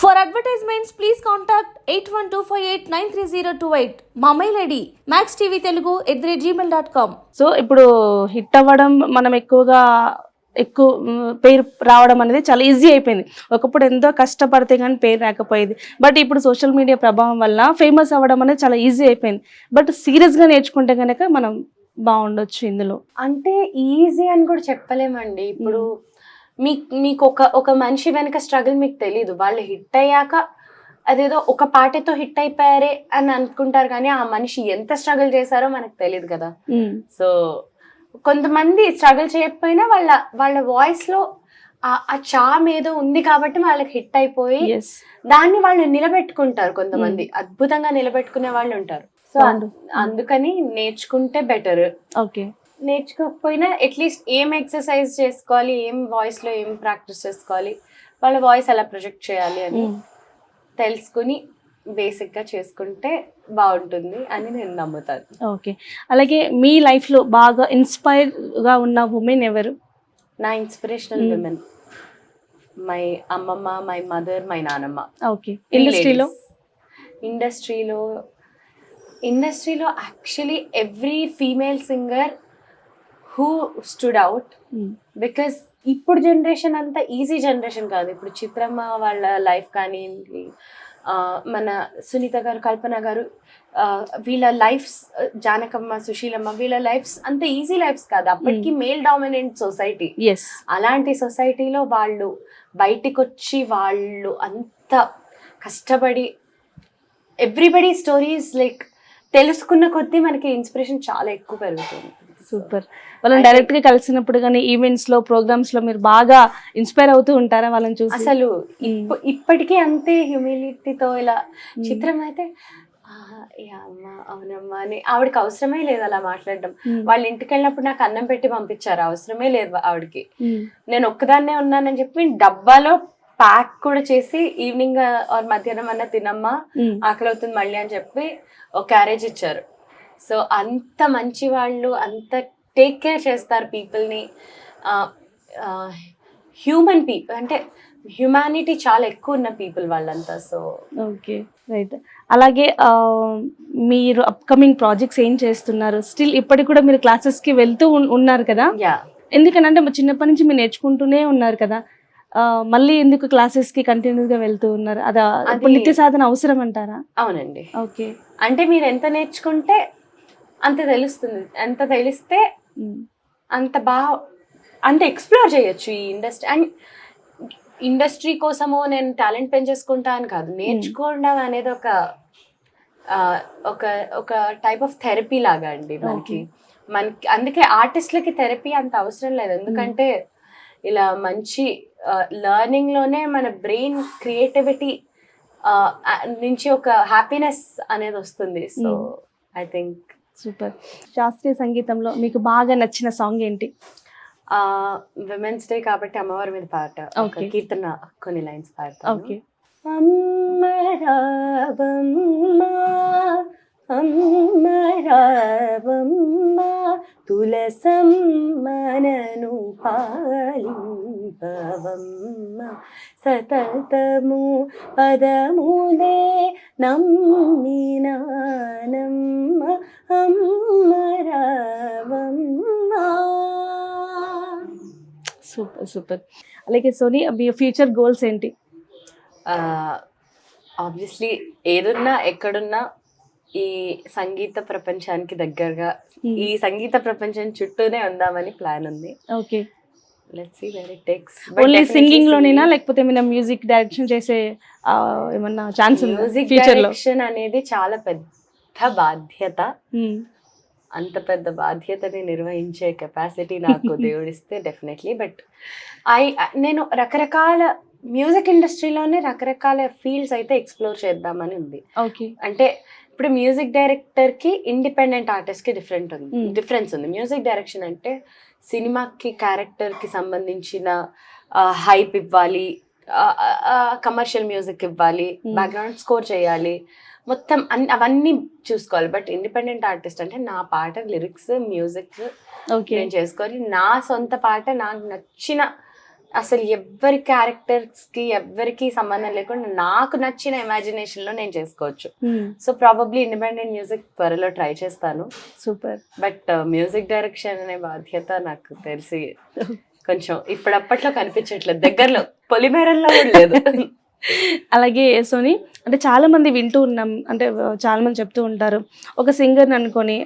For advertisements, please contact 8125893028. మా mail ID maxtvtelugu@gmail.com. So ఇప్పుడు hit అవ్వడం మనం ఎక్కువ పేరు రావడం అనేది చాలా ఈజీ అయిపోయింది. ఒకప్పుడు ఎంతో కష్టపడితే కానీ పేరు రాకపోయేది. బట్ ఇప్పుడు సోషల్ మీడియా ప్రభావం వల్ల ఫేమస్ అవ్వడం అనేది చాలా ఈజీ అయిపోయింది. బట్ సీరియస్గా నేర్చుకుంటే కనుక మనం బాగుండొచ్చు ఇందులో. అంటే ఈజీ అని కూడా చెప్పలేమండి. ఇప్పుడు మీకు ఒక మనిషి వెనక స్ట్రగుల్ మీకు తెలీదు. వాళ్ళు హిట్ అయ్యాక అదేదో ఒక పాటతో హిట్ అయిపోయారే అని అనుకుంటారు, కానీ ఆ మనిషి ఎంత స్ట్రగుల్ చేశారో మనకు తెలియదు కదా. సో కొంతమంది స్ట్రగుల్ చేయకపోయినా వాళ్ళ వాయిస్ లో ఆ చామ్ ఏదో ఉంది కాబట్టి వాళ్ళకి హిట్ అయిపోయి దాన్ని వాళ్ళు నిలబెట్టుకుంటారు. కొంతమంది అద్భుతంగా నిలబెట్టుకునే వాళ్ళు ఉంటారు. సో అందుకని నేర్చుకుంటే బెటర్. ఓకే, నేర్చుకోకపోయినా అట్లీస్ట్ ఏం ఎక్సర్సైజ్ చేసుకోవాలి, ఏం వాయిస్ లో ఏం ప్రాక్టీస్ చేసుకోవాలి, వాళ్ళ వాయిస్ ఎలా ప్రొజెక్ట్ చేయాలి అని తెలుసుకుని బేసిక్ గా చేసుకుంటే బాగుంటుంది అని నేను నమ్ముతాను. ఓకే, అలాగే మీ లైఫ్ లో బాగా ఇన్స్పైర్ గా ఉన్న ఉమెన్ ఎవరు? నా ఇన్స్పిరేషనల్ విమెన్ మై అమ్మమ్మ, మై మదర్, మై నానమ్మ. ఓకే, ఇండస్ట్రీలో actually every female singer who stood out, because ఇప్పుడు జనరేషన్ అంతా ఈజీ జనరేషన్ కాదు. ఇప్పుడు చిత్రమ్మ వాళ్ళ లైఫ్ కానీ, మన సునీత గారు, కల్పన గారు, వీళ్ళ లైఫ్స్, జానకమ్మ, సుశీలమ్మ, వీళ్ళ లైఫ్స్ అంత ఈజీ లైఫ్స్ కాదు. అప్పటికి మేల్ డామినెంట్ సొసైటీ. అలాంటి సొసైటీలో వాళ్ళు బయటికి వచ్చి వాళ్ళు అంత కష్టపడి ఎవ్రీబడి స్టోరీస్ లైక్ తెలుసుకున్న కొద్దీ మనకి ఇన్స్పిరేషన్ చాలా ఎక్కువ పెరుగుతుంది. సూపర్. వాళ్ళని డైరెక్ట్ గా కలిసినప్పుడు కానీ ఈవెంట్స్ లో, ప్రోగ్రామ్స్ లో మీరు బాగా ఇన్స్పైర్ అవుతూ ఉంటారా వాళ్ళని చూసి? అసలు ఇప్పటికీ అంతే హ్యూమిలిటీతో ఇలా చిత్రం అయితే అమ్మా అవునమ్మా అని ఆవిడకి అవసరమే లేదు అలా మాట్లాడడం. వాళ్ళ ఇంటికి వెళ్ళినప్పుడు నాకు అన్నం పెట్టి పంపించారు, అవసరమే లేదు ఆవిడకి. నేను ఒక్కదాన్నే ఉన్నానని చెప్పి డబ్బాలో ప్యాక్ కూడా చేసి ఈవినింగ్ ఆర్ మధ్యాహ్నం అన్న తినమ్మా, ఆకలి అవుతుంది మళ్ళీ అని చెప్పి ఒక క్యారేజ్ ఇచ్చారు. సో అంత మంచి వాళ్ళు, అంత టేక్ కేర్ చేస్తారు పీపుల్ని. హ్యూమన్ పీపుల్ అంటే హ్యుమానిటీ చాలా ఎక్కువ ఉన్న పీపుల్ వాళ్ళంతా. So okay, right. అలాగే మీరు అప్కమింగ్ ప్రాజెక్ట్స్ ఏం చేస్తున్నారు? స్టిల్ ఇప్పటికి కూడా మీరు క్లాసెస్కి వెళ్తూ ఉన్నారు కదా? ఎందుకంటే చిన్నప్పటి నుంచి మీరు నేర్చుకుంటూనే ఉన్నారు కదా, మళ్ళీ ఎందుకు క్లాసెస్కి కంటిన్యూస్గా వెళ్తూ ఉన్నారు? అది నిత్య సాధన అవసరం అంటారా? అవునండి. ఓకే, అంటే మీరు ఎంత నేర్చుకుంటే అంత తెలుస్తుంది, ఎంత తెలిస్తే అంత ఎక్స్ప్లోర్ చేయొచ్చు ఈ ఇండస్ట్రీ. అండ్ ఇండస్ట్రీ కోసమో నేను టాలెంట్ పెంచేసుకుంటా అని కాదు, నేర్చుకోవడం అనేది ఒక టైప్ ఆఫ్ థెరపీ లాగా అండి మనకి. అందుకే ఆర్టిస్ట్లకి థెరపీ అంత అవసరం లేదు, ఎందుకంటే ఇలా మంచి లెర్నింగ్ లోనే మన బ్రెయిన్ క్రియేటివిటీ నుంచి ఒక హ్యాపీనెస్ అనేది వస్తుంది. So I think. సూపర్. శాస్త్రీయ సంగీతంలో మీకు బాగా నచ్చిన సాంగ్ ఏంటి? విమెన్స్ డే కాబట్టి అమ్మవారి మీద పాట, కీర్తన కొన్ని లైన్స్ పాడతాను. ఓకే. అమ్మ రావమ్మ, అమ్మ రావమ్మ, తులసమ్మనను పాలింపవమ్మ, సతతము పదములే నమ్మినానమ్మ, అమ్మ రావమ్మ. Super super. అలాగే సోని, మీ ఫ్యూచర్ గోల్స్ ఏంటి? ఆబ్వియస్లీ ఏదున్నా ఎక్కడున్నా ఈ సంగీత ప్రపంచానికి దగ్గరగా, ఈ సంగీత ప్రపంచం చుట్టూనే ఉందామని ప్లాన్ ఉంది. Okay, let's see where it takes. Only singing లోనేనా, లేకపోతే ఏమైనా మ్యూజిక్ డైరెక్షన్ చేసే ఏమన్నా ఛాన్స్ ఉందా? మ్యూజిక్ డైరెక్షన్ అనేది చాలా పెద్ద బాధ్యత. అంత పెద్ద బాధ్యతని నిర్వహించే కెపాసిటీ నాకు దేవుడిస్తే డెఫినెట్లీ. బట్ నేను రకరకాల మ్యూజిక్ ఇండస్ట్రీలోనే రకరకాల ఫీల్డ్స్ అయితే ఎక్స్ప్లోర్ చేద్దామని ఉంది. ఓకే, అంటే ఇప్పుడు మ్యూజిక్ డైరెక్టర్ కి ఇండిపెండెంట్ ఆర్టిస్ట్ కి డిఫరెన్స్ ఉంది. మ్యూజిక్ డైరెక్షన్ అంటే సినిమాకి క్యారెక్టర్ కి సంబంధించిన హైప్ ఇవ్వాలి, కమర్షియల్ మ్యూజిక్ ఇవ్వాలి, బ్యాక్గ్రౌండ్ స్కోర్ చేయాలి, మొత్తం అవన్నీ చూసుకోవాలి. బట్ ఇండిపెండెంట్ ఆర్టిస్ట్ అంటే నా పాట లిరిక్స్, మ్యూజిక్ నేను చేసుకొని నా సొంత పాట నాకు నచ్చిన అసలు ఎవ్వరి క్యారెక్టర్స్ కి ఎవ్వరికి సంబంధం లేకుండా నాకు నచ్చిన ఇమాజినేషన్ లో నేను చేసుకోవచ్చు. సో ప్రాబబ్లీ ఇండిపెండెంట్ మ్యూజిక్ త్వరలో ట్రై చేస్తాను. సూపర్. బట్ మ్యూజిక్ డైరెక్షన్ అనే బాధ్యత నాకు తెలిసి కొంచెం ఇప్పుడప్పట్లో కనిపించట్లేదు, దగ్గరలో పొలిమేరల్లో కూడా లేదు. అలాగే సోని, అంటే చాలా మంది వింటూ ఉన్నాం, అంటే చాలా మంది చెప్తూ ఉంటారు, ఒక సింగర్ని అనుకొని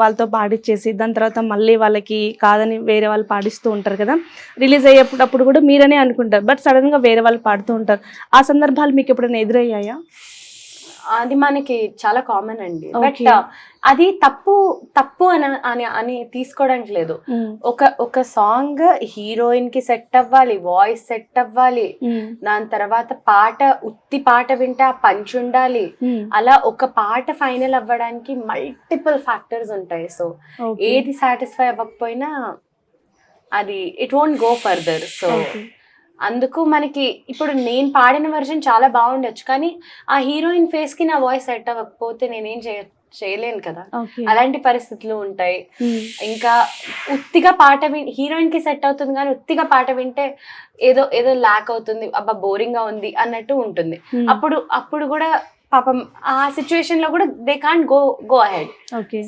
వాళ్ళతో పాడిచ్చేసి దాని తర్వాత మళ్ళీ వాళ్ళకి కాదని వేరే వాళ్ళు పాడిస్తూ ఉంటారు కదా, రిలీజ్ అయ్యేటప్పుడు కూడా మీరనే అనుకుంటారు, బట్ సడన్గా వేరే వాళ్ళు పాడుతూ ఉంటారు. ఆ సందర్భాలు మీకు ఎప్పుడైనా ఎదురయ్యాయా? అది మనకి చాలా కామన్ అండి. బట్ అది తప్పు అని తీసుకోవడానికి లేదు. ఒక సాంగ్ హీరోయిన్ కి సెట్ అవ్వాలి, వాయిస్ సెట్ అవ్వాలి, దాని తర్వాత ఉత్తి పాట వింటే ఆ పంచ్ ఉండాలి. అలా ఒక పాట ఫైనల్ అవ్వడానికి మల్టిపుల్ ఫ్యాక్టర్స్ ఉంటాయి. సో ఏది సాటిస్ఫై అవ్వకపోయినా అది it won't go further. So అందుకు మనకి ఇప్పుడు నేను పాడిన వర్షన్ చాలా బాగుండొచ్చు, కానీ ఆ హీరోయిన్ ఫేస్ కి నా వాయిస్ సెట్ అవ్వకపోతే నేనేం చేయలేను కదా. అలాంటి పరిస్థితులు ఉంటాయి. ఇంకా ఉత్తిగా పాట హీరోయిన్ కి సెట్ అవుతుంది కానీ ఉత్తిగా పాట వింటే ఏదో ల్యాక్ అవుతుంది, అబ్బా బోరింగ్ గా ఉంది అన్నట్టు ఉంటుంది. అప్పుడు కూడా పాపం ఆ సిచ్యువేషన్ లో కూడా they can't go ahead.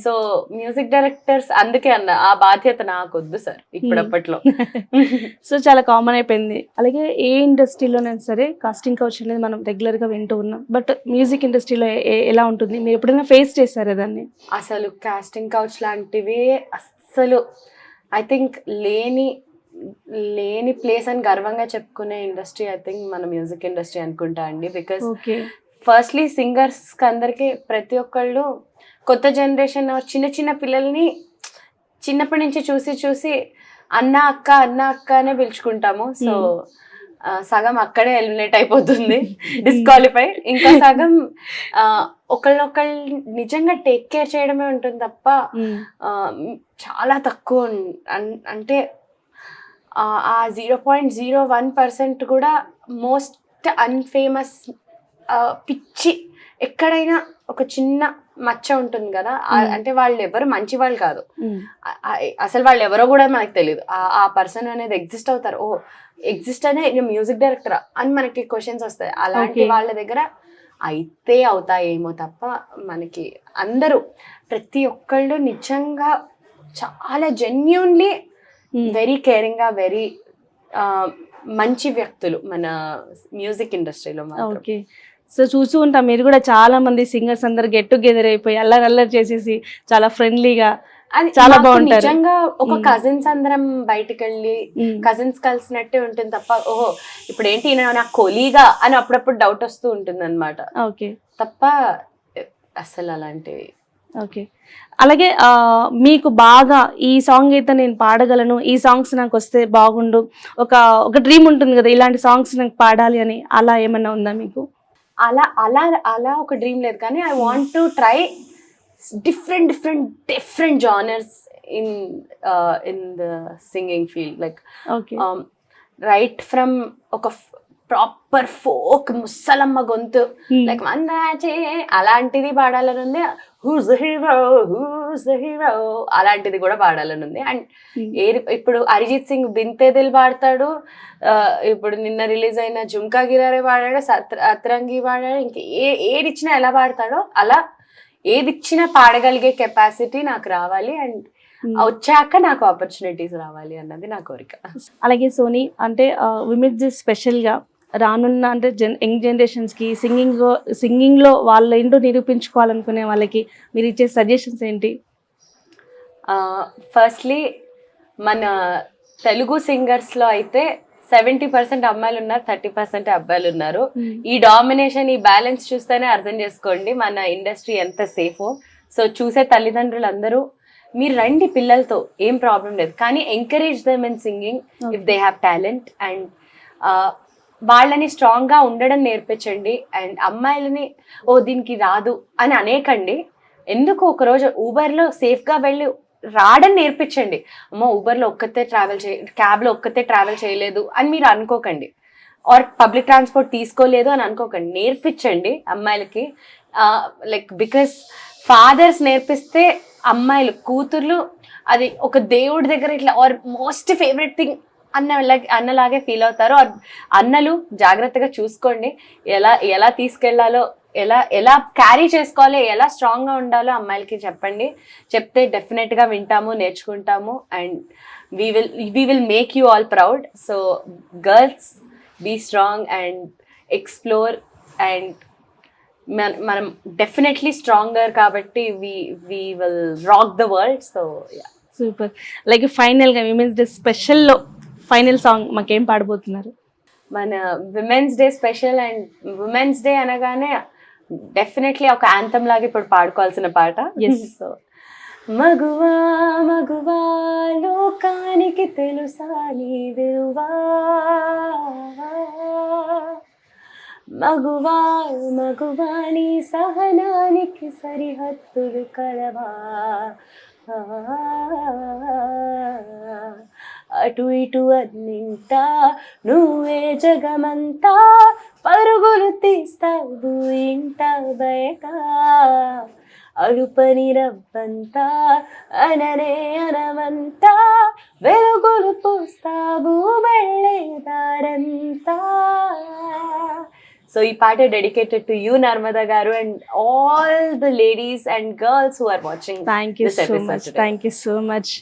So music directors అందుకే అన్న ఆ బాధ్యత నాకు వద్దు సార్ ఇప్పుడప్పట్లో. సో చాలా కామన్ అయిపోయింది. అలాగే ఏ ఇండస్ట్రీలోనైనా సరే కాస్టింగ్ కౌచ్ అనేది మనం రెగ్యులర్ గా వింటూ ఉన్నాం, బట్ మ్యూజిక్ ఇండస్ట్రీలో ఎలా ఉంటుంది? మీరు ఎప్పుడైనా ఫేస్ చేశారా దాన్ని? అసలు కాస్టింగ్ కౌచ్ లాంటివి అస్సలు ఐ థింక్ లేని ప్లేస్ అని గర్వంగా చెప్పుకునే ఇండస్ట్రీ ఐ థింక్ మన మ్యూజిక్ ఇండస్ట్రీ అనుకుంటా అండి. బికాస్ ఫస్ట్లీ సింగర్స్ అందరికి ప్రతి ఒక్కళ్ళు కొత్త జనరేషన్ చిన్న పిల్లల్ని చిన్నప్పటి నుంచి చూసి అన్న అక్క అనే పిలుచుకుంటాము. సో సగం అక్కడే ఎలిమినేట్ అయిపోతుంది, డిస్క్వాలిఫై. ఇంకా సగం ఒకళ్ళొకళ్ళు నిజంగా టేక్ కేర్ చేయడమే ఉంటుంది తప్ప చాలా తక్కువ. అంటే ఆ 0.01% కూడా మోస్ట్ అన్ఫేమస్ పిచ్చి ఎక్కడైనా ఒక చిన్న మచ్చ ఉంటుంది కదా, అంటే వాళ్ళు ఎవరు మంచి వాళ్ళు కాదు, అసలు వాళ్ళు ఎవరో కూడా మనకు తెలియదు. ఆ పర్సన్ అనేది ఎగ్జిస్ట్ అవుతారు, ఓ ఎగ్జిస్ట్ అనే మ్యూజిక్ డైరెక్టర్ అని మనకి క్వశ్చన్స్ వస్తాయి. అలాంటి వాళ్ళ దగ్గర అయితే అవుతాయేమో తప్ప మనకి అందరూ ప్రతి ఒక్కళ్ళు నిజంగా చాలా జెన్యూన్లీ వెరీ కేరింగ్ గా వెరీ మంచి వ్యక్తులు మన మ్యూజిక్ ఇండస్ట్రీలో. ఓకే. సో చూస్తూ ఉంటాం, మీరు కూడా చాలా మంది సింగర్స్ అందరు గెట్ టుగెదర్ అయిపోయి అల్లరి చేసేసి చాలా ఫ్రెండ్లీగా చాలా బాగుంటారు. నిజంగా ఒక కజిన్స్ అందరం బయటకు వెళ్ళి కజిన్స్ కలిసినట్టే ఉంటుంది తప్ప ఓహో ఇప్పుడు ఏంటి నా కొలీగా అని అప్పుడప్పుడు డౌట్ వస్తూ ఉంటుంది అనమాట. ఓకే. తప్ప అసలు అలాంటివి. ఓకే. అలాగే మీకు బాగా ఈ సాంగ్ అయితే నేను పాడగలను, ఈ సాంగ్స్ నాకు వస్తే బాగుండు, ఒక డ్రీమ్ ఉంటుంది కదా ఇలాంటి సాంగ్స్ నాకు పాడాలి అని, అలా ఏమన్నా ఉందా మీకు? అలా ఒక డ్రీమ్ లేదు, కానీ I want to try different genres in the singing field, like right from oka proper folk musalamma gontu like mandache alantidi paadaలని ఉంది, who's the hero alantidi kuda paadaలని ఉంది. అండ్ ఇప్పుడు అరిజిత్ సింగ్ బింతే దిల్ పాడతాడు, ఇప్పుడు నిన్న రిలీజ్ అయిన జుమ్కా గిరారే పాడాడు, అత్రంగి పాడాడు, ఇంకా ఏదిచ్చినా ఎలా పాడతాడో అలా ఏదిచ్చినా పాడగలిగే కెపాసిటీ నాకు రావాలి. అండ్ వచ్చాక నాకు ఆపర్చునిటీస్ రావాలి అన్నది నా కోరిక. అలాగే సోని, అంటే విమిజ్ స్పెషల్గా రానున్న అంటే యంగ్ జనరేషన్స్కి సింగింగ్లో వాళ్ళ ఏంటో నిరూపించుకోవాలనుకునే వాళ్ళకి మీరు ఇచ్చే సజెషన్స్ ఏంటి? ఫస్ట్లీ మన తెలుగు సింగర్స్లో అయితే 70% అమ్మాయిలు ఉన్నారు, 30% అబ్బాయిలు ఉన్నారు. ఈ డామినేషన్, ఈ బ్యాలెన్స్ చూస్తేనే అర్థం చేసుకోండి మన ఇండస్ట్రీ ఎంత సేఫో. సో చూసే తల్లిదండ్రులు అందరూ మీరు రండి పిల్లలతో, ఏం ప్రాబ్లం లేదు, కానీ encourage them in singing if they have talent. And వాళ్ళని స్ట్రాంగ్గా ఉండడం నేర్పించండి. అండ్ అమ్మాయిలని ఓ దీనికి రాదు అని అనేకండి. ఎందుకు ఒకరోజు ఊబర్లో సేఫ్గా వెళ్ళి రావడం నేర్పించండి. అమ్మో ఊబర్లో క్యాబ్లో ఒక్కతే ట్రావెల్ చేయలేదు అని మీరు అనుకోకండి, ఆర్ పబ్లిక్ ట్రాన్స్పోర్ట్ తీసుకోలేదు అని అనుకోకండి. నేర్పించండి అమ్మాయిలకి. లైక్ బికాస్ ఫాదర్స్ నేర్పిస్తే అమ్మాయిలు కూతుర్లు అది ఒక దేవుడి దగ్గర ఇట్లా, ఆర్ మోస్ట్ ఫేవరెట్ థింగ్ అన్నలాగే ఫీల్ అవుతారు. అన్నలు జాగ్రత్తగా చూసుకోండి, ఎలా తీసుకెళ్లాలో, ఎలా క్యారీ చేసుకోవాలి, ఎలా స్ట్రాంగ్ గా ఉండాలో అమ్మాయిలకి చెప్పండి. చెప్తే డెఫినెట్ గా వింటాము, నేర్చుకుంటాము, and we will make you all proud. So girls, be strong and explore, and మనం డెఫినెట్లీ స్ట్రాంగర్ కాబట్టి we will rock the world. So yeah. Super. Like final గా విమెన్స్ డే స్పెషల్ లో ఫైనల్ సాంగ్ మాకేం పాడబోతున్నారు? మన women's day special, and women's day అనగానే definitely ఒక anthem లాగా ఇప్పుడు పాడుకోవాల్సిన పాట. సో మగువా మగువా లోకానికి తెలుసా నీ విలువా, మగువా మగువా నీ సహనానికి సరిహద్దులు కలవా, అటు ఇటు అన్నింటా నువ్వే జగమంతా, పరుగులు తీస్తావు ఇంట బయట, అలుపని రవ్వంతా అననే అనవంతా, వెలుగులు పూస్తావు వెళ్ళేదారంతా. సో ఈ పాట dedicated to you Narmada garu, and all the ladies and girls who are watching. Thank you so much.